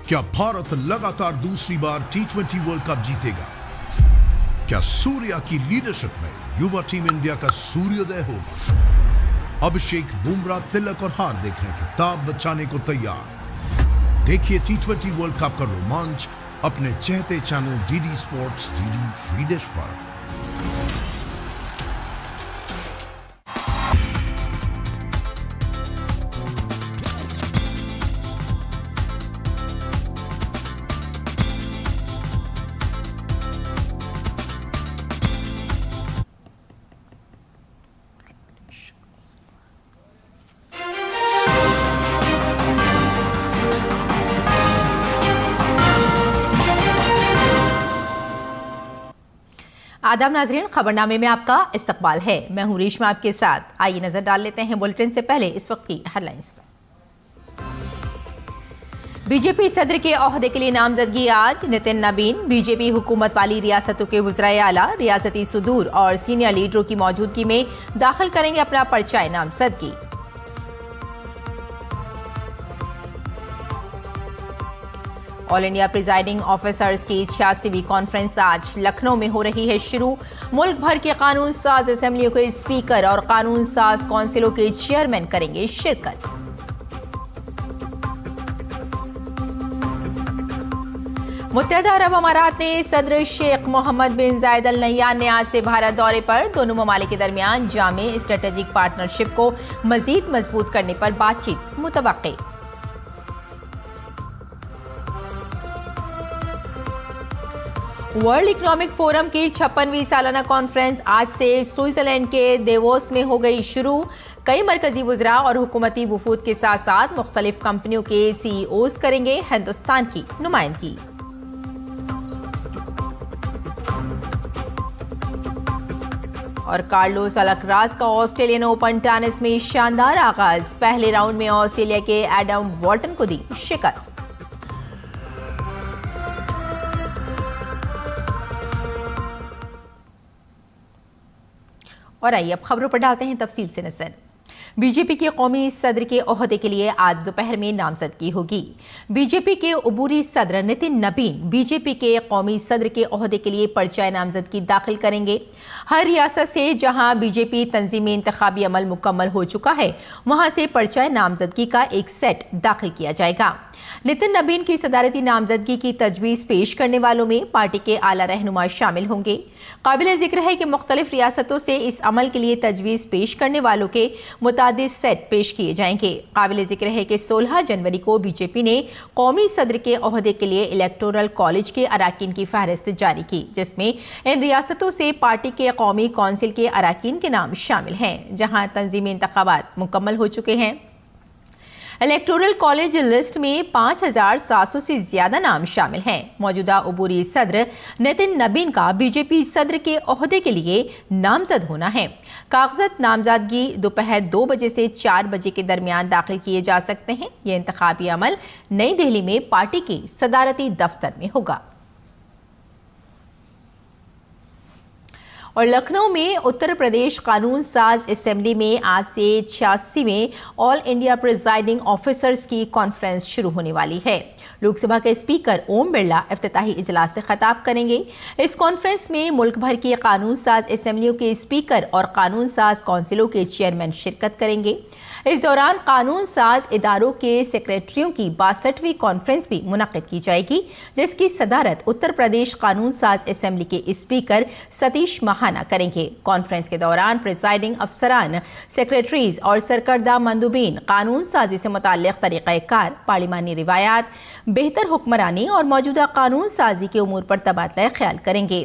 क्या भारत लगातार दूसरी बार T20 वर्ल्ड कप जीतेगा? क्या सूर्या की लीडरशिप में युवा टीम इंडिया का सूर्योदय होगा? अभिषेक, बुमराह, तिलक और हार्दिक हैं खिताब बचाने को तैयार। देखिए T20 वर्ल्ड कप का रोमांच अपने चहते channel DD sports, DD free dish पर। आदाब नाजरीन, खबरनामे में आपका इस्तकबाल है। मैं हूं रेशमा आपके साथ। आइए नजर डाल लेते हैं बुलेटिन से पहले इस वक्त की हेडलाइंस पर। बीजेपी सदर के ओहदे के लिए नामजदगी आज। नितिन नबीन बीजेपी हुकूमत वाली रियासतों के वज़राए आला, रियासती सुदूर और सीनियर लीडरों की मौजूदगी में दाखिल करेंगे अपना पर्चा नामजदगी। ऑल इंडिया प्रिजाइडिंग ऑफिसर्स की 86वीं कॉन्फ्रेंस आज लखनऊ में हो रही है शुरू। मुल्क भर के कानून साज असेंबलियों के स्पीकर और कानून साज काउंसिलों के चेयरमैन करेंगे शिरकत। मुत्तहदा अरब अमारात ने सदर शेख मोहम्मद बिन जायद अल नहयान ने आज से भारत दौरे पर दोनों ममालिक के दरमियान जामे स्ट्रेटेजिक पार्टनरशिप को मजीद मजबूत करने पर बातचीत मुतवक्के। वर्ल्ड इकोनॉमिक फोरम की 56वीं सालाना कॉन्फ्रेंस आज से स्विट्जरलैंड के देवोस में हो गई शुरू। कई मरकजी वुज़रा और हुकूमती वफूद के साथ साथ मुख्तलिफ कंपनियों के सीईओज करेंगे हिंदुस्तान की नुमाइंदगी। और कार्लोस अल्कराज का ऑस्ट्रेलियन ओपन टेनिस में शानदार आगाज। पहले राउंड में ऑस्ट्रेलिया के एडम वॉर्टन को दी शिकस्त। और आइए अब खबरों पर डालते हैं तफसील से नजर। बीजेपी के कौमी सदर के ओहदे के लिए आज दोपहर में नामजदगी होगी। बीजेपी के उबूरी सदर नितिन नबीन बीजेपी के कौमी सदर के ओहदे के लिए पर्चा नामजदगी दाखिल करेंगे। हर रियासत से जहां बीजेपी तंजीमी इंतखाबी अमल मुकम्मल हो चुका है, वहां से पर्चा नामजदगी का एक सेट दाखिल किया जाएगा। नितिन नबीन की सदारती नामजदगी की तजवीज़ पेश करने वालों में पार्टी के आला रहनुमा शामिल होंगे। काबिल जिक्र है कि मुख्तलिफ रियासतों से इस अमल के लिए तजवीज़ पेश करने वालों के मुतादिद सेट पेश किए जाएंगे। काबिल जिक्र है कि 16 जनवरी को बीजेपी ने कौमी सदर के ओहदे के लिए इलेक्टोरल कॉलेज के अराकीन की फहरिस्त जारी की, जिसमें इन रियासतों से पार्टी के कौमी कौंसिल के अराकीन के नाम शामिल हैं, जहां तंजीमी इंतखाबात मुकम्मल हो चुके हैं। इलेक्टोरल कॉलेज लिस्ट में 5700 से ज्यादा नाम शामिल हैं। मौजूदा उबूरी सदर नितिन नबीन का बीजेपी सदर के ओहदे के लिए नामजद होना है। कागजात नामजदगी दोपहर 2 बजे से 4 बजे के दरमियान दाखिल किए जा सकते हैं। यह इंतखाबी अमल नई दिल्ली में पार्टी के सदारती दफ्तर में होगा। और लखनऊ में उत्तर प्रदेश कानून साज असेंबली में आज से 86वें ऑल इंडिया प्रिजाइडिंग ऑफिसर्स की कॉन्फ्रेंस शुरू होने वाली है। लोकसभा के स्पीकर ओम बिरला इफ्तिताही इजलास से खिताब करेंगे। इस कॉन्फ्रेंस में मुल्क भर की कानून साज असेंबलियों के स्पीकर और कानून साज काउंसिलों के चेयरमैन शिरकत करेंगे। इस दौरान कानून साज इदारों के सेक्रेटरियों की 62वीं कॉन्फ्रेंस भी मुनक्किद की जाएगी, जिसकी सदारत उत्तर प्रदेश कानून साज असेंबली के स्पीकर सतीश महाना करेंगे। कॉन्फ्रेंस के दौरान प्रिजाइडिंग अफसरान, सेक्रेटरीज और सरकर्दा मंदूबीन कानून साजी से मुताल्लिक तरीक़ाकार, पार्लिमानी रिवायात, बेहतर हुक्मरानी और मौजूदा कानून साजी के उमूर पर तबादला ख्याल करेंगे।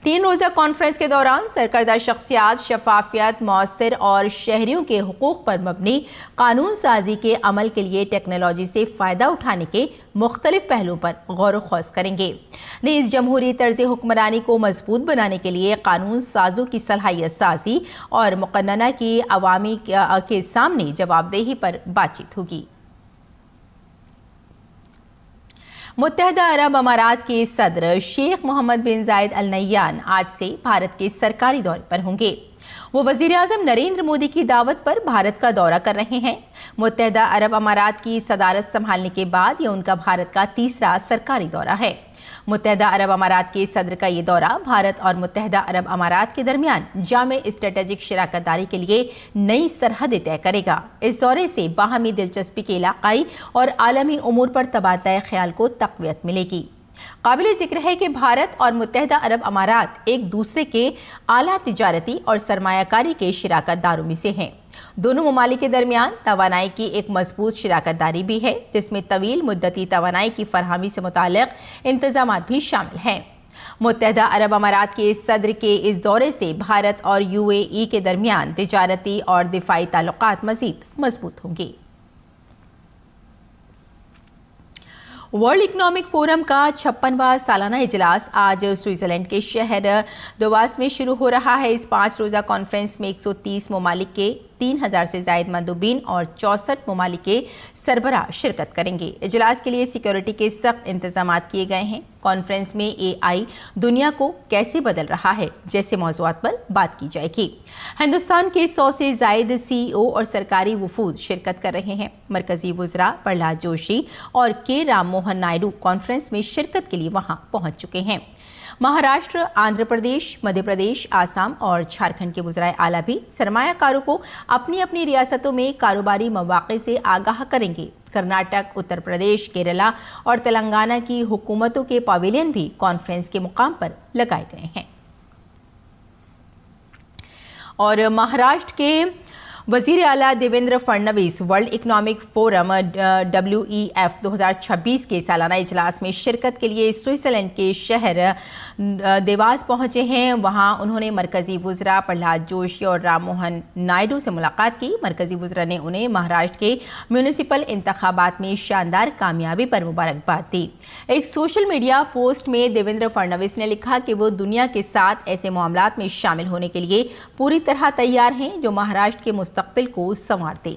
3 रोज़ा कॉन्फ्रेंस के दौरान सरकर्दा शख्सियात, शफाफियत, मौसर और शहरियों के हुकूक पर मबनी कानून साजी के अमल के लिए टेक्नोलॉजी से फ़ायदा उठाने के मुख्तलिफ पहलुओं पर गौर ख़ौस करेंगे। नीज़ जमहूरी तर्ज हुक्मरानी को मजबूत बनाने के लिए कानून साजों की सलाहियत साजी और मुक़न्नना की अवामी के सामने जवाबदेही पर बातचीत होगी। मुत्तहदा अरब अमारात के सदर शेख मोहम्मद बिन जायद अल नहयान आज से भारत के सरकारी दौरे पर होंगे। वो वजीर आजम नरेंद्र मोदी की दावत पर भारत का दौरा कर रहे हैं। मुत्तहदा अरब अमारात की सदारत संभालने के बाद यह उनका भारत का तीसरा सरकारी दौरा है। मुत्तहदा अरब अमारात के सदर का ये दौरा भारत और मुत्तहदा अरब अमारात के दरमियान जामे स्ट्रेटेजिक शराकतदारी के लिए नई सरहदें तय करेगा। इस दौरे से बाहमी दिलचस्पी के इलाकाई और आलमी उमूर पर तबादला ख्याल को तक़वियत मिलेगी। काबिल जिक्र है कि भारत और मुत्तहदा अरब अमारात एक दूसरे के आला तिजारती और सरमायाकारी के शराकतदारों में से हैं। दोनों ममालिक के दरमियान तवानाई की एक मजबूत शराकतदारी भी है, जिसमें तवील मुद्दती तवानाई की फरहमी से मुताल्लिक इंतजामात भी शामिल हैं। मुत्तहदा अरब अमारात के सदर के इस दौरे से भारत और UAE के दरमियान तिजारती और दिफाई ताल्लुकात मजीद मजबूत होंगे। वर्ल्ड इकोनॉमिक फोरम का 56वां सालाना इजलास आज स्विट्जरलैंड के शहर दावोस में शुरू हो रहा है। इस 5 रोज़ा कॉन्फ्रेंस में 130 ममालिक के 3000 से ज़ायद मंदूबीन और 64 ममालिक के सरबराह शिरकत करेंगे। इजलास के लिए सिक्योरिटी के सख्त इंतजामात किए गए हैं। कॉन्फ्रेंस में AI दुनिया को कैसे बदल रहा है जैसे मौज़ूआत पर बात की जाएगी। हिंदुस्तान के 100 से ज़ायद CEO और सरकारी वफूद शिरकत कर रहे हैं। मरकजी वुज़रा प्रहलाद जोशी और के राम मोहन नायडू कॉन्फ्रेंस में शिरकत के लिए वहां पहुंच चुके हैं। महाराष्ट्र, आंध्र प्रदेश, मध्य प्रदेश, आसाम और झारखंड के वुज़राए आला भी सरमायाकारों को अपनी अपनी रियासतों में कारोबारी मौक़े से आगाह करेंगे। कर्नाटक, उत्तर प्रदेश, केरला और तेलंगाना की हुकूमतों के पवेलियन भी कॉन्फ्रेंस के मुकाम पर लगाए गए हैं। और महाराष्ट्र के वजीर आला Devendra Fadnavis world economic forum WEF 2026 के सालाना इजलास में शिरकत के लिए स्विट्जरलैंड के शहर दावोस पहुंचे हैं। वहां उन्होंने मरकजी वुज़रा प्रहलाद जोशी और राम मोहन नायडू से मुलाकात की। मरकजी वुज़रा ने उन्हें महाराष्ट्र के म्यूनिसिपल इंतखाबात में शानदार कामयाबी पर मुबारकबाद दी। एक सोशल मीडिया पोस्ट में देवेंद्र फडणवीस ने लिखा कि वो दुनिया के साथ ऐसे मामलात में शामिल होने के लिए पूरी तरह तैयार हैं जो महाराष्ट्र के मुस्तकबिल को संवारते।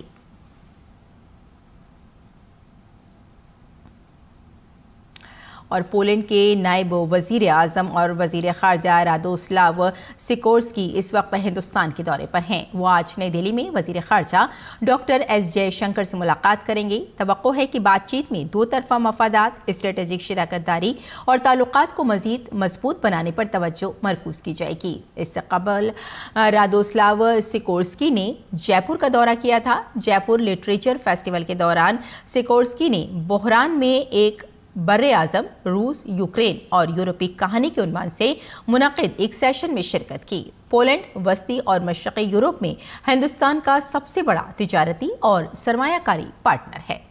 और पोलैंड के नायब वजीर आजम और वजीर खारजा रादोस्लाव सिकोर्स्की इस वक्त हिंदुस्तान के दौरे पर हैं। वो आज नई दिल्ली में वजीर खारजा डॉक्टर S जयशंकर से मुलाकात करेंगे। तवक्को है कि बातचीत में दो तरफा मफादात, स्ट्रेटेजिक शराकतदारी और ताल्लुकात को मजीद मजबूत बनाने पर तवज्जो मरकूज की जाएगी। इससे कबल रादोस्लाव सिकोर्स्की ने जयपुर का दौरा किया था। जयपुर लिटरेचर फेस्टिवल के दौरान सिकोर्स्की ने बहरान में एक बर्रे आजम, रूस, यूक्रेन और यूरोपीय कहानी के उन्वान से मुनक़िद एक सेशन में शिरकत की। पोलैंड वस्ती और मशरक़ी यूरोप में हिंदुस्तान का सबसे बड़ा तिजारती और सरमायाकारी पार्टनर है।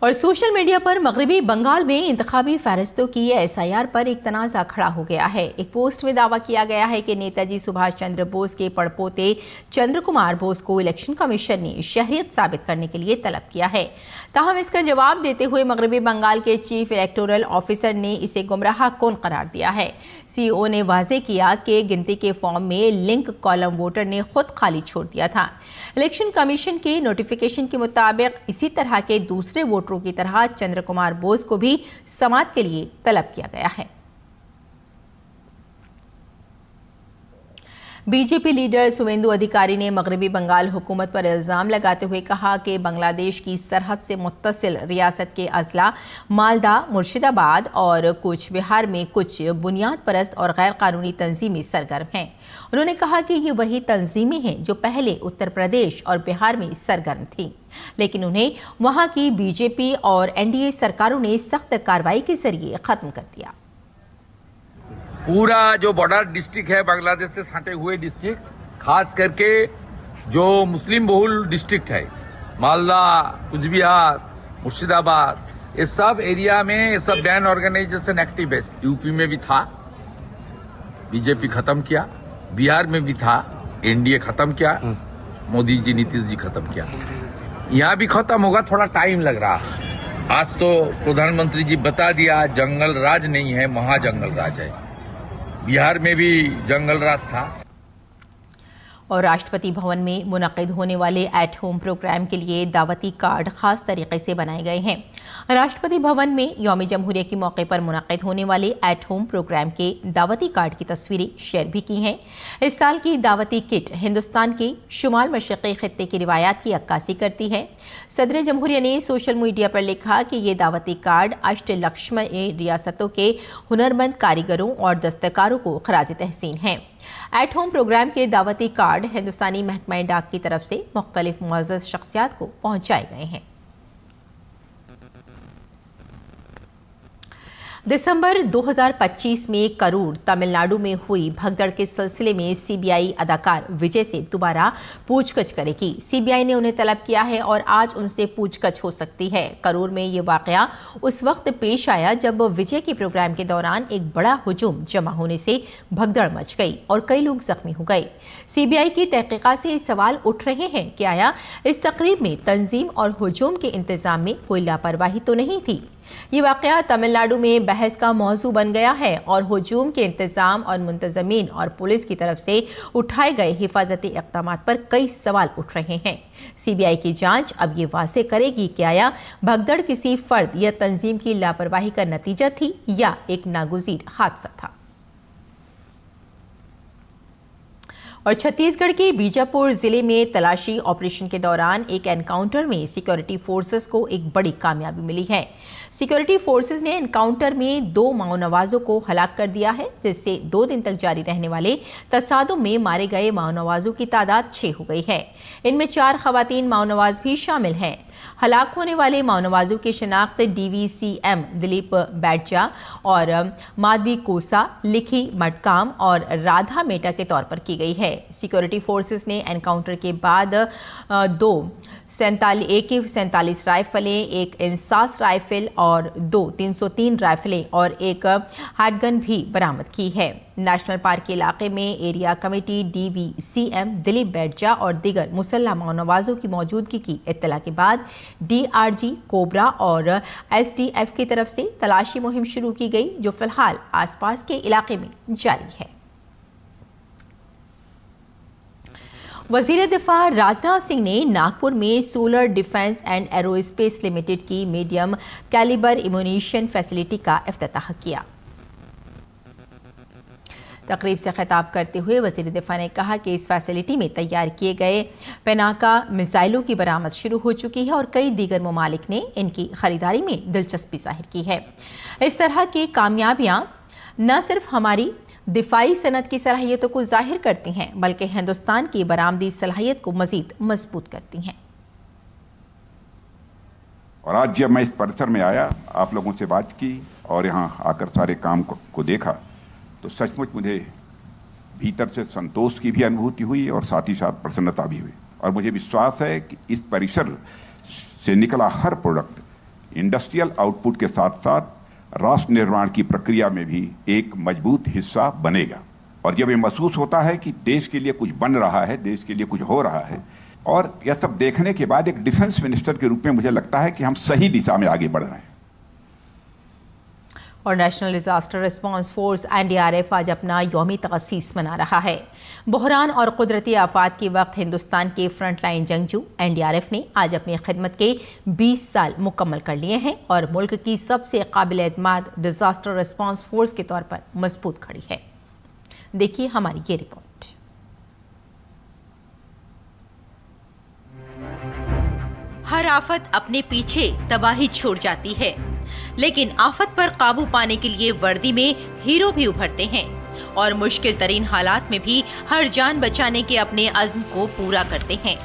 और सोशल मीडिया पर मगरबी बंगाल में इंतखाबी फहरिस्तों की SIR पर एक तनाज़ा खड़ा हो गया है। एक पोस्ट में दावा किया गया है कि नेताजी सुभाष चंद्र बोस के पड़पोते चंद्र कुमार बोस को इलेक्शन कमीशन ने शहरियत साबित करने के लिए तलब किया है। ताहम इसका जवाब देते हुए मगरबी बंगाल के चीफ इलेक्टोरल ऑफिसर ने इसे गुमराह कौन करार दिया है। CEO ने वाज़ेह किया कि गिनती के फॉर्म में लिंक कॉलम वोटर ने खुद खाली छोड़ दिया था। इलेक्शन कमीशन के नोटिफिकेशन के मुताबिक इसी तरह के दूसरे वोटरों की तरह चंद्र कुमार बोस को भी समाअत के लिए तलब किया गया है। बीजेपी लीडर शुवेंदु अधिकारी ने मगरबी बंगाल हुकूमत पर इल्जाम लगाते हुए कहा कि बांग्लादेश की सरहद से मुत्तसिल रियासत के अजला मालदा, मुर्शिदाबाद और कूच बिहार में कुछ बुनियाद परस्त और गैर कानूनी तंजीमें सरगर्म हैं। उन्होंने कहा कि ये वही तंजीमें हैं जो पहले उत्तर प्रदेश और बिहार में सरगर्म थीं, लेकिन उन्हें वहां की बीजेपी और NDA सरकारों ने सख्त कार्रवाई के जरिए खत्म कर दिया। पूरा जो बॉर्डर डिस्ट्रिक्ट है बांग्लादेश से सटे हुए डिस्ट्रिक्ट, खास करके जो मुस्लिम बहुल डिस्ट्रिक्ट है, मालदा, कूच बिहार, मुर्शिदाबाद, ये सब एरिया में ये सब बैन ऑर्गेनाइजेशन एक्टिव है। यूपी में भी था, बीजेपी खत्म किया, बिहार में भी था, NDA खत्म किया, मोदी जी, नीतीश जी खत्म किया, यहाँ भी खत्म होगा, थोड़ा टाइम लग रहा है। आज तो प्रधानमंत्री जी बता दिया जंगल राज नहीं है, महाजंगल राज है। बिहार में भी जंगल राज था। और राष्ट्रपति भवन में मुनक्किद होने वाले एट होम प्रोग्राम के लिए दावती कार्ड खास तरीके से बनाए गए हैं। राष्ट्रपति भवन में यौम जमहूरिया के मौके पर मुनक्किद होने वाले एट होम प्रोग्राम के दावती कार्ड की तस्वीरें शेयर भी की हैं। इस साल की दावती किट हिंदुस्तान के शुमाल मशरक़ी खित्ते की रिवायात की अक्कासी करती है। सदर जमहूरिया ने सोशल मीडिया पर लिखा कि ये दावती कार्ड अष्टलक्ष्मी रियासतों के हुनरमंद कारीगरों और दस्तकारों को खराज तहसीन है। एट होम प्रोग्राम के दावती कार्ड हिंदुस्तानी महकमा डाक की तरफ से मुख्तलिफ मुअज़्ज़ज़ शख्सियात को पहुंचाए गए हैं। दिसंबर 2025 में करूर तमिलनाडु में हुई भगदड़ के सिलसिले में सीबीआई अदाकार विजय से दोबारा पूछताछ करेगी। सीबीआई ने उन्हें तलब किया है और आज उनसे पूछताछ हो सकती है। करूर में ये वाकया उस वक्त पेश आया जब विजय के प्रोग्राम के दौरान एक बड़ा हुजूम जमा होने से भगदड़ मच गई और कई लोग जख्मी हो गए। सीबीआई की तहकीकात से सवाल उठ रहे हैं कि आया इस तकरीब में तंजीम और हुजूम के इंतजाम में कोई लापरवाही तो नहीं थी। ये वाकया तमिलनाडु में बहस का मौजू बन गया है और हुजूम के इंतजाम और मुंतजमीन और पुलिस की तरफ से उठाए गए हिफाजती इक़दामात पर कई सवाल उठ रहे हैं। सीबीआई की जांच अब ये वाज़े करेगी कि आया भगदड़ किसी फर्द या तंजीम की लापरवाही का नतीजा थी या एक नागुज़ीर हादसा था। और छत्तीसगढ़ के बीजापुर जिले में तलाशी ऑपरेशन के दौरान एक एनकाउंटर में सिक्योरिटी फोर्सेस को एक बड़ी कामयाबी मिली है। सिक्योरिटी फोर्सेस ने एनकाउंटर में 2 माओनवाजों को हलाक कर दिया है, जिससे 2 दिन तक जारी रहने वाले तसादुम में मारे गए माओनवाजों की तादाद 6 हो गई है। इनमें 4 खवातीन माओनवाज भी शामिल हैं। हलाक होने वाले माओनवाजों की शिनाख्त DVCM दिलीप बैडजा और माधवी कोसा, लिखी मटकाम और राधा मेटा के तौर पर की गई है। सिक्योरिटी फोर्सेस ने एनकाउंटर के बाद 2 AK-47 राइफलें, 1 इंसास राइफल और 2 303 राइफलें और 1 हैंडगन भी बरामद की है। नेशनल पार्क के इलाके में एरिया कमेटी DVCM दिलीप बैडजा और दीगर मुसल्लह माओनवाजों की मौजूदगी की इत्तला के बाद DRG कोबरा और SDF की तरफ से तलाशी मुहिम शुरू की गई, जो फिलहाल आसपास के इलाके में जारी है। वजीर दिफा राजनाथ सिंह ने नागपुर में solar defence and aerospace limited की मीडियम कैलिबर इम्यूनिशन फैसिलिटी का इफ्तिताह किया। तकरीब से खिताब करते हुए वजीर दिफा ने कहा कि इस फैसिलिटी में तैयार किए गए पेनाका मिसाइलों की बरामद शुरू हो चुकी है और कई दीगर ममालिक ने इनकी खरीदारी में दिलचस्पी जाहिर की है। इस तरह की कामयाबियां न सिर्फ हमारी दिफाई सनत की सलाहियतों को जाहिर करती हैं, बल्कि हिंदुस्तान की बरामदी सलाहियत को मजीद मजबूत करती हैं। और आज जब मैं इस परिसर में आया, आप लोगों से बात की और यहाँ आकर सारे काम को देखा, तो सचमुच मुझे भीतर से संतोष की भी अनुभूति हुई और साथ ही साथ प्रसन्नता भी हुई। और मुझे विश्वास है कि इस परिसर से निकला हर प्रोडक्ट इंडस्ट्रियल आउटपुट के साथ साथ राष्ट्र निर्माण की प्रक्रिया में भी एक मजबूत हिस्सा बनेगा। और जब ये महसूस होता है कि देश के लिए कुछ बन रहा है, देश के लिए कुछ हो रहा है, और यह सब देखने के बाद एक डिफेंस मिनिस्टर के रूप में मुझे लगता है कि हम सही दिशा में आगे बढ़ रहे हैं। और national disaster response force NDRF आज अपना यौमी तअसीस मना रहा है। बहरान और कुदरती आफात के वक्त हिंदुस्तान के फ्रंटलाइन जंगजू NDRF ने आज अपनी खिदमत के 20 साल मुकम्मल कर लिए हैं और मुल्क की सबसे काबिल एतमाद डिजास्टर रिस्पांस फोर्स के तौर पर मजबूत खड़ी है। देखिए हमारी ये रिपोर्ट। हर आफत अपने पीछे तबाही छोड़ जाती है, लेकिन आफत पर काबू पाने के लिए वर्दी में हीरो भी उभरते हैं और मुश्किल तरीन हालात में भी हर जान बचाने के अपने अज़्म को पूरा करते हैं।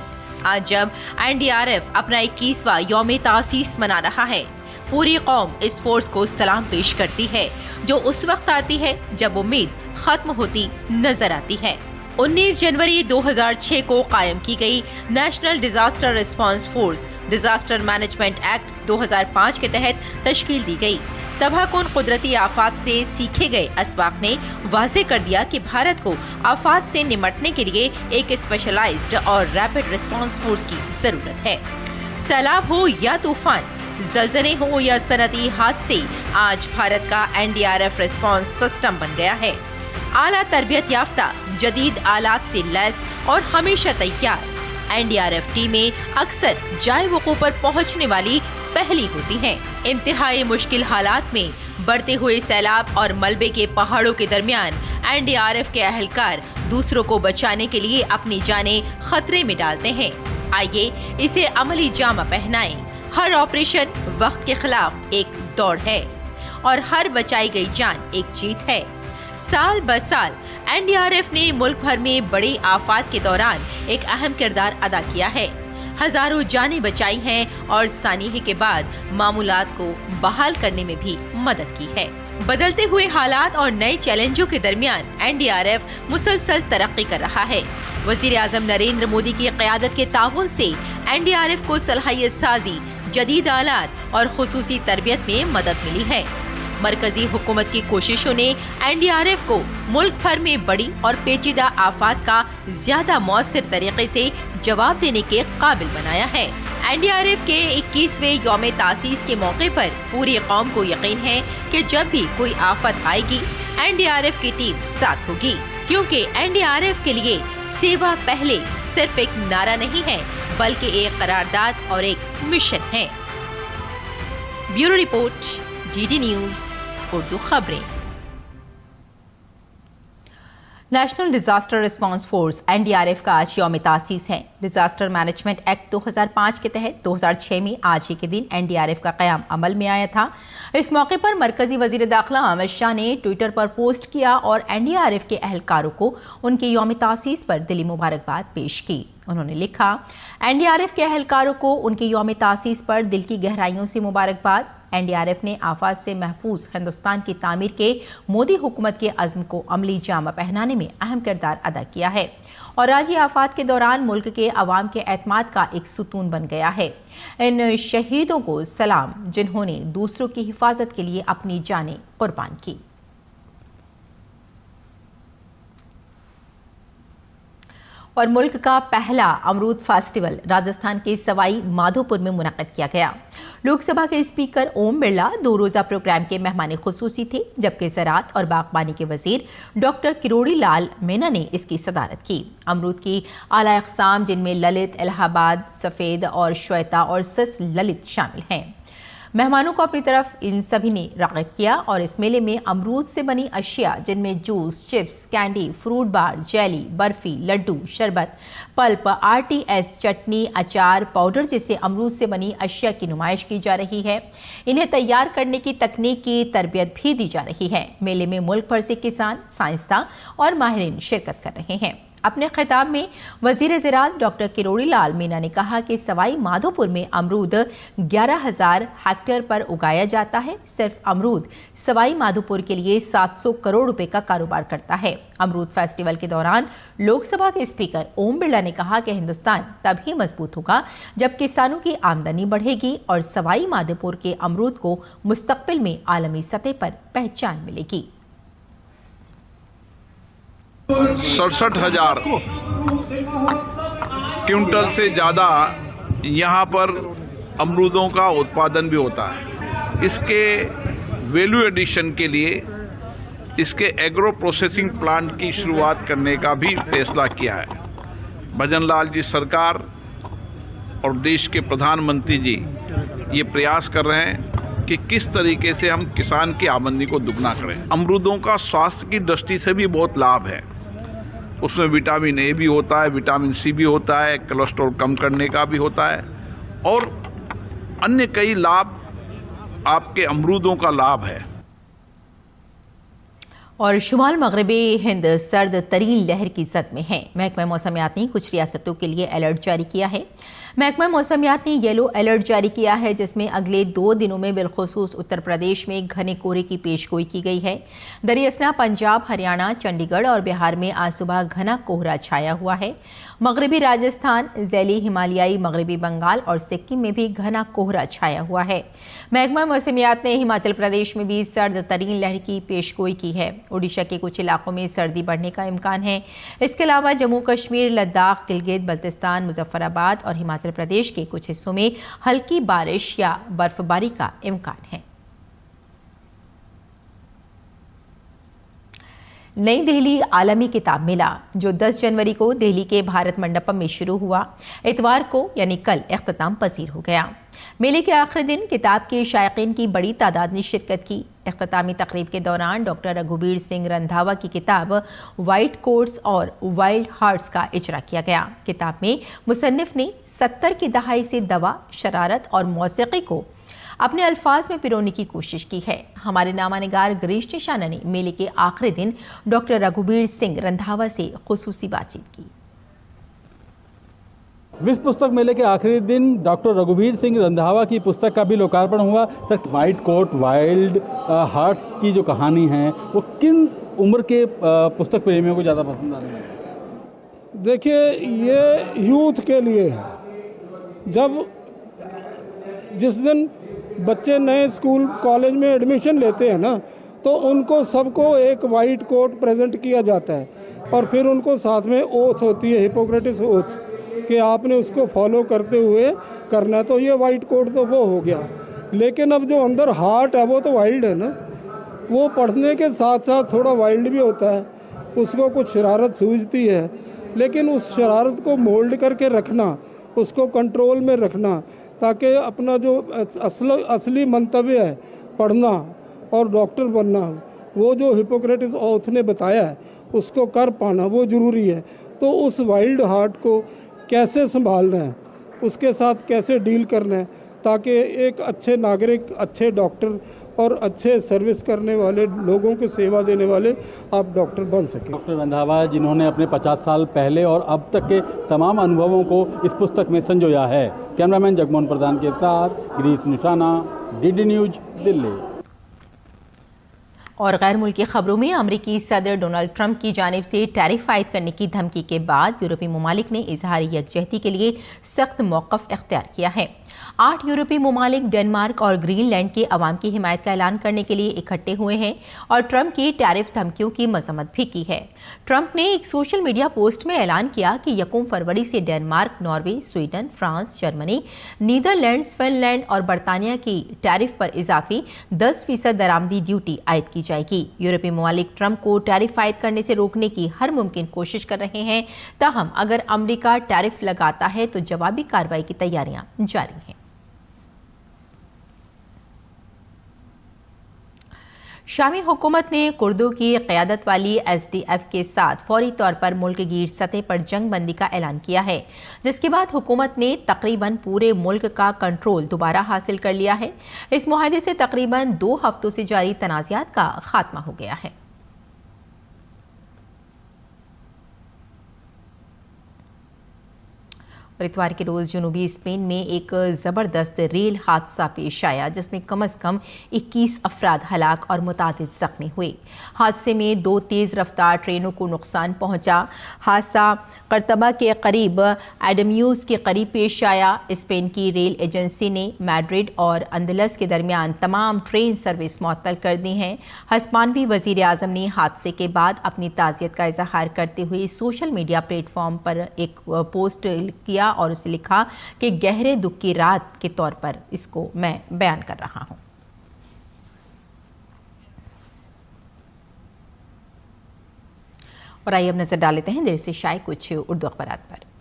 आज जब NDRF अपना 21वां यौम तासीस मना रहा है, पूरी कौम इस फोर्स को सलाम पेश करती है, जो उस वक्त आती है जब उम्मीद खत्म होती नजर आती है। 19 जनवरी 2006 को कायम की गई national disaster response force disaster management act 2005 के तहत तश्कील दी गई। तबाहकुन कुदरती आफात से सीखे गए असबाक ने वाज़ेह कर दिया कि भारत को आफात से निमटने के लिए एक स्पेशलाइज्ड और रैपिड रिस्पांस फोर्स की जरूरत है। सैलाब हो या तूफान, ज़लज़ले हो या सनती हादसे, आज भारत का NDRF रिस्पांस सिस्टम बन गया है। आला तरबियत याफ्ता, जदीद आलात से लैस और हमेशा तैयार। एनडीआरएफ टीमें अक्सर जाए वक़ूफ़ पर पहुंचने वाली पहली होती हैं। इंतहाई मुश्किल हालात में बढ़ते हुए सैलाब और मलबे के पहाड़ों के दरमियान एनडीआरएफ के अहलकार दूसरों को बचाने के लिए अपनी जानें खतरे में डालते हैं। आइए इसे अमली जामा पहनाएं। हर ऑपरेशन वक्त के खिलाफ एक दौड़ है और हर बचाई गई जान एक जीत है। साल ब साल एनडीआरएफ ने मुल्क भर में बड़ी आफात के दौरान एक अहम किरदार अदा किया है। हजारों जानें बचाई हैं और सानिहे के बाद मामूलात को बहाल करने में भी मदद की है। बदलते हुए हालात और नए चैलेंजों के दरमियान एनडीआरएफ मुसलसल तरक्की कर रहा है। वजीर आजम नरेंद्र मोदी की क़यादत के ताउन से एनडीआरएफ को सलाहियत साजी, जदीद आलात और खुसूसी तरबियत में मदद मिली है। मरकजी हुकूमत की कोशिशों ने एनडीआरएफ को मुल्क भर में बड़ी और पेचीदा आफात का ज्यादा मौसर तरीके से जवाब देने के काबिल बनाया है। एनडीआरएफ के 21वें यौम तासीस के मौके पर पूरी कौम को यकीन है कि जब भी कोई आफत आएगी एनडीआरएफ की टीम साथ होगी, क्योंकि एनडीआरएफ के लिए सेवा पहले सिर्फ एक नारा नहीं है बल्कि एक करारदाद और एक मिशन है। Bureau report, DD news Urdu खबरें। National disaster response force NDRF का आज यौम तासीस है। डिजास्टर मैनेजमेंट एक्ट 2005 के तहत 2006 में आज ही के दिन एनडीआरएफ का क़याम अमल में आया था। इस मौके पर मरकजी वजीर दाखिला अमित शाह ने ट्विटर पर पोस्ट किया और एनडीआरएफ के एहलकारों को उनके यौम तासीस पर दिली मुबारकबाद पेश की। उन्होंने लिखा, एनडीआरएफ के एहलकारों को उनके यौम तासीस पर दिल की गहराइयों से मुबारकबाद। एनडीआरएफ ने आफात से महफूज हिंदुस्तान की तामीर के मोदी हुकूमत के अज़्म को अमली जामा पहनाने में अहम किरदार अदा किया है और आज ये आफात के दौरान मुल्क के अवाम के एतमाद का एक सुतून बन गया है। इन शहीदों को सलाम जिन्होंने दूसरों की हिफाजत के लिए अपनी जानें कुर्बान की। और मुल्क का पहला अमरूद फेस्टिवल राजस्थान के सवाई माधोपुर में मुनक़्क़िद किया गया। लोकसभा के स्पीकर ओम बिरला 2 रोज़ा प्रोग्राम के मेहमान खुसूसी थे, जबकि ज़राअत और बागबानी के वजीर डॉक्टर किरोड़ी लाल मीना ने इसकी सदारत की। अमरूद की आला अक़साम जिनमें ललित, इलाहाबाद, सफ़ेद और श्वेता और सस ललित शामिल हैं। मेहमानों को अपनी तरफ इन सभी ने राग़िब किया और इस मेले में अमरूद से बनी अशिया जिनमें जूस, चिप्स, कैंडी, फ्रूट बार, जेली, बर्फ़ी, लड्डू, शरबत, पल्प, आरटीएस, चटनी, अचार, पाउडर जैसे अमरूद से बनी अशिया की नुमाइश की जा रही है। इन्हें तैयार करने की तकनीक की तरबियत भी दी जा रही है। मेले में मुल्क भर से किसान, साइंसदान और माहिरीन शिरकत कर रहे हैं। अपने खिताब में वजीर ज़राअत डॉक्टर किरोड़ी लाल मीना ने कहा कि सवाई माधोपुर में अमरूद 11,000 हेक्टेयर पर उगाया जाता है। सिर्फ अमरूद सवाई माधोपुर के लिए 700 करोड़ रुपए का कारोबार करता है। अमरूद फेस्टिवल के दौरान लोकसभा के स्पीकर ओम बिरला ने कहा कि हिंदुस्तान तभी मजबूत होगा जब किसानों की आमदनी बढ़ेगी और सवाई माधोपुर के अमरूद को मुस्तकबिल में आलमी सतह पर पहचान मिलेगी। 67,000 क्विंटल से ज़्यादा यहाँ पर अमरूदों का उत्पादन भी होता है। इसके वैल्यू एडिशन के लिए इसके एग्रो प्रोसेसिंग प्लांट की शुरुआत करने का भी फैसला किया है। भजन लाल जी सरकार और देश के प्रधानमंत्री जी ये प्रयास कर रहे हैं कि किस तरीके से हम किसान की आमदनी को दुगना करें। अमरूदों का स्वास्थ्य की दृष्टि से भी बहुत लाभ है। उसमें विटामिन ए भी होता है, विटामिन सी भी होता है, कोलेस्ट्रॉल कम करने का भी होता है और अन्य कई लाभ आपके अमरूदों का लाभ है। और शुमाल मगरबी हिंद सर्द तरीन लहर की जद में है। महकमा मौसमियात ने कुछ रियासतों के लिए अलर्ट जारी किया है। महकमा मौसमियात ने येलो अलर्ट जारी किया है, जिसमें अगले 2 दिनों में बिलखुसूस उत्तर प्रदेश में घने कोहरे की पेशगोई की गई है। दरियासना पंजाब, हरियाणा, चंडीगढ़ और बिहार में आज सुबह घना कोहरा छाया हुआ है। मगरबी राजस्थान, ज़ैली हिमालयाई मगरबी बंगाल और सिक्किम में भी घना कोहरा छाया हुआ है। महकमा मौसमियात ने हिमाचल प्रदेश में भी सर्द तरीन लहर की पेशगोई की है। ओडिशा के कुछ इलाकों में सर्दी बढ़ने का इम्कान है। इसके अलावा जम्मू कश्मीर, लद्दाख, गिलगित बल्तिस्तान, मुजफ्फराबाद और हिमाचल प्रदेश के कुछ हिस्सों में हल्की बारिश या बर्फबारी का इम्कान है। नई दिल्ली आलमी किताब मेला जो 10 जनवरी को दिल्ली के भारत मंडपम में शुरू हुआ, इतवार को यानी कल इख्तिताम पसीर हो गया। मेले के आखिरी दिन किताब के शायकीन की बड़ी तादाद ने शिरकत की। इख्तितामी तकरीब के दौरान डॉक्टर रघुबीर सिंह रंधावा की किताब वाइट कोट्स और वाइल्ड हार्ट्स का इजरा किया गया। किताब में मुसन्निफ ने 70 की दहाई से दवा, शरारत और मौसीकी को अपने अल्फाज में पिरोने की कोशिश की है। हमारे नामानिगार गिरीश निशाना ने मेले के आखिरी दिन डॉक्टर रघुबीर सिंह रंधावा से खुसूसी बातचीत की। विश्व पुस्तक मेले के आखिरी दिन डॉक्टर रघुबीर सिंह रंधावा की पुस्तक का भी लोकार्पण हुआ। Sir, white coat wild hearts की जो कहानी है वो किन उम्र के पुस्तक प्रेमियों को ज़्यादा पसंद आ रही है? देखिए, ये यूथ के लिए है। जब जिस दिन बच्चे नए स्कूल कॉलेज में एडमिशन लेते हैं ना, तो उनको सबको एक वाइट कोट प्रेजेंट किया जाता है और फिर उनको साथ में ओथ होती है, हिपोक्रेटिस ओथ, कि आपने उसको फॉलो करते हुए करना है। तो ये वाइट कोट तो वो हो गया, लेकिन अब जो अंदर हार्ट है वो तो वाइल्ड है ना। वो पढ़ने के साथ साथ थोड़ा वाइल्ड भी होता है, उसको कुछ शरारत सूझती है, लेकिन उस शरारत को मोल्ड करके रखना, उसको कंट्रोल में रखना, ताकि अपना जो असली मंतव्य है पढ़ना और डॉक्टर बनना, वो जो हिपोक्रेटिस ओथ ने बताया है उसको कर पाना वो ज़रूरी है। तो उस वाइल्ड हार्ट को कैसे संभालना है, उसके साथ कैसे डील करना है, ताकि एक अच्छे नागरिक, अच्छे डॉक्टर और अच्छे सर्विस करने वाले लोगों को सेवा देने वाले आप डॉक्टर बन सकें। डॉक्टर रंधावा जिन्होंने अपने 50 साल पहले और अब तक के तमाम अनुभवों को इस पुस्तक में संजोया है। कैमरामैन जगमोहन प्रधान के साथ गिरीश निशाना, डीडी न्यूज, दिल्ली। और गैर मुल्की खबरों में अमरीकी सदर डोनाल्ड ट्रंप की जानिब से टैरिफ आयद करने की धमकी के बाद यूरोपीय ममालिक ने इजहार यकजहती के लिए सख्त मौक़िफ़ इख्तियार किया है। 8 यूरोपीय ममालिक डेनमार्क और ग्रीनलैंड के अवाम की हिमायत का ऐलान करने के लिए इकट्ठे हुए हैं और ट्रंप की टैरिफ धमकियों की मजम्मत भी की है। ट्रंप ने एक सोशल मीडिया पोस्ट में ऐलान किया कि 1 फरवरी से Denmark, Norway, Sweden, France, Germany, Netherlands, Finland और बरतानिया की टैरिफ पर इजाफी 10% दरामदी ड्यूटी आयद की जाएगी। यूरोपीय ममालिक ट्रंप को टैरिफ आयद करने से रोकने की हर मुमकिन कोशिश कर रहे हैं। ताहम अगर अमेरिका टैरिफ लगाता है तो जवाबी कार्रवाई की तैयारियां जारी हैं। शामी हुकूमत ने कुर्दों की क़यादत वाली SDF के साथ फौरी तौर पर मुल्क गिर सतह पर जंग बंदी का ऐलान किया है, जिसके बाद हुकूमत ने तकरीबन पूरे मुल्क का कंट्रोल दोबारा हासिल कर लिया है। इस मुआहदे से तकरीबन 2 हफ्तों से जारी तनाज़ात का खात्मा हो गया है। इतवार के रोज़ जनूबी स्पेन में एक ज़बरदस्त रेल हादसा पेश आया, जिसमें कम से कम 21 अफराद हलाक और मुतादिद ज़ख्मी हुए। हादसे में 2 तेज़ रफ्तार ट्रेनों को नुकसान पहुंचा। हादसा कर्तबा के करीब एडम्यूज़ के करीब पेश आया। स्पेन की रेल एजेंसी ने मैड्रिड और अंदलस के दरमियान तमाम ट्रेन सर्विस मुअत्तल कर दी हैं। हस्पानवी वज़ीर आज़म ने हादसे के बाद अपनी ताज़ियत का इजहार करते हुए सोशल मीडिया प्लेटफॉर्म पर एक पोस्ट किया और उसे लिखा कि गहरे दुख की रात के तौर पर इसको मैं बयान कर रहा हूं। और आइए अब नजर डाल लेते हैं दिल्ली से शाये कुछ उर्दू अखबारात पर।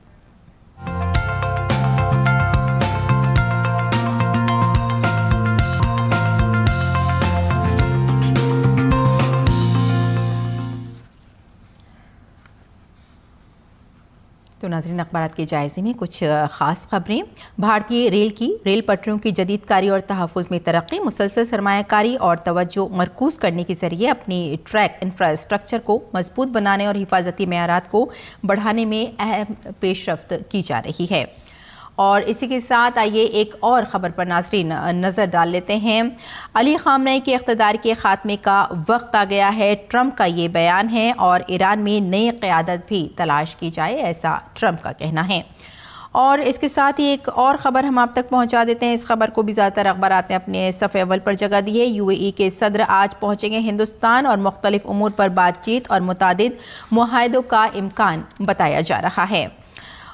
तो नाज़रीन, अखबारात के जायज़े में कुछ ख़ास खबरें। भारतीय रेल की रेल पटरियों की जदीदकारी और तहफ़्फ़ुज़ में तरक्की, मुसलसल सरमायाकारी और तवज्जो मरकूज़ करने के ज़रिए अपनी ट्रैक इंफ्रास्ट्रक्चर को मजबूत बनाने और हिफाजती मेयारात को बढ़ाने में अहम पेशरफ्त की जा रही है। और इसी के साथ आइए एक और ख़बर पर नाज़रीन नज़र डाल लेते हैं। अली ख़ामनेई के इक़्तिदार के ख़ात्मे का वक्त आ गया है, ट्रंप का ये बयान है, और ईरान में नई क़यादत भी तलाश की जाए, ऐसा ट्रंप का कहना है। और इसके साथ ही एक और ख़बर हम आप तक पहुंचा देते हैं। इस खबर को भी ज़्यादातर अखबारात ने अपने सफ़े अव्वल पर जगह दी है। UAE के सदर आज पहुंचेंगे हिंदुस्तान और मुख्तलिफ उमूर पर बातचीत और मुतादिद मुआहदों का इम्कान बताया जा रहा है।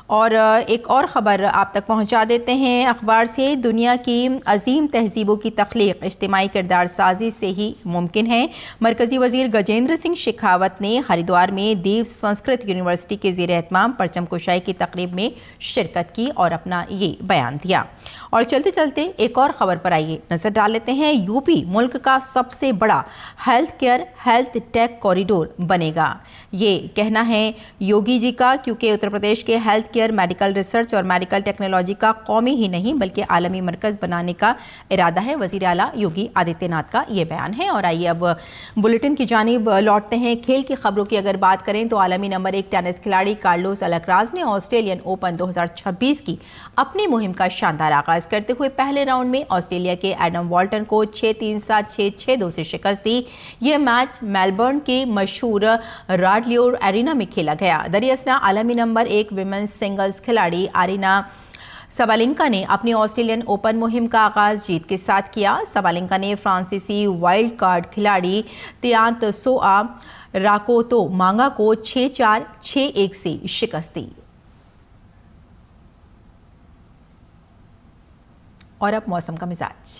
और एक और ख़बर आप तक पहुंचा देते हैं अखबार से। दुनिया की अजीम तहजीबों की तख्लीक इज्तिमाई किरदार साजी से ही मुमकिन है। मरकज़ी वज़ीर गजेंद्र सिंह शेखावत ने हरिद्वार में देव संस्कृत यूनिवर्सिटी के ज़ेर एहतमाम परचम कुशाई की तकरीब में शिरकत की और अपना ये बयान दिया। और चलते चलते एक और ख़बर पर आइए नज़र डाल लेते हैं। यूपी मुल्क का सबसे बड़ा health care health take corridor बनेगा। ये कहना है योगी जी का, क्योंकि उत्तर प्रदेश के हेल्थ केयर मेडिकल रिसर्च और मेडिकल टेक्नोलॉजी का कौमी ही नहीं बल्कि आलमी मरकज़ बनाने का इरादा है। वज़ीर आला योगी आदित्यनाथ का ये बयान है। और आइए अब बुलेटिन की जानिब लौटते हैं। खेल की खबरों की अगर बात करें तो आलमी नंबर 1 टेनिस खिलाड़ी कार्लोस अलकराज ने ऑस्ट्रेलियन ओपन 2026 की अपनी मुहिम का शानदार आगाज करते हुए पहले राउंड में ऑस्ट्रेलिया के एडम वॉल्टन को 6-3, 7-6, 6-2 से शिकस्त दी। यह मैच मेलबर्न के मशहूर राडलियोर एरिना में खेला गया। दरियासना आलमी नंबर 1 विमेंस सिंगल्स खिलाड़ी आरिना सबालेंका ने अपनी ऑस्ट्रेलियन ओपन मुहिम का आगाज जीत के साथ किया। सबालेंका ने फ्रांसीसी वाइल्ड कार्ड खिलाड़ी तियांत सोआ राकोतो मांगा को 6-4, 6-1 से शिकस्त दी। और अब मौसम का मिजाज।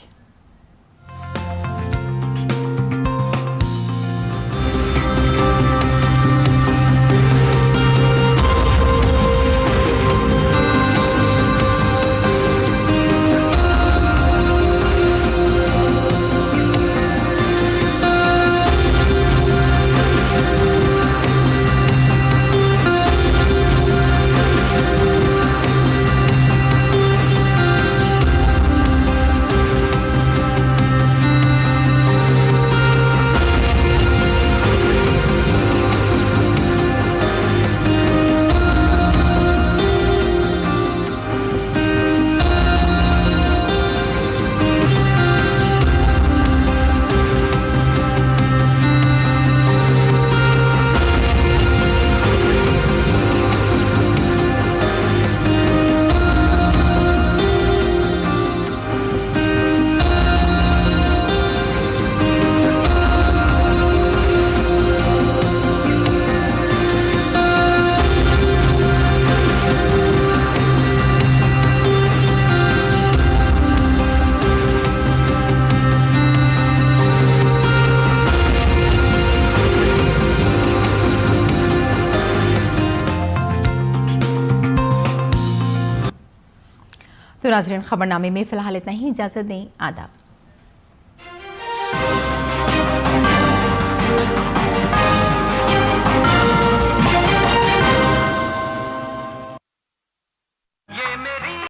तो नाज़रीन खबरनामे में फ़िलहाल इतना ही। इजाज़त दें। आदाब।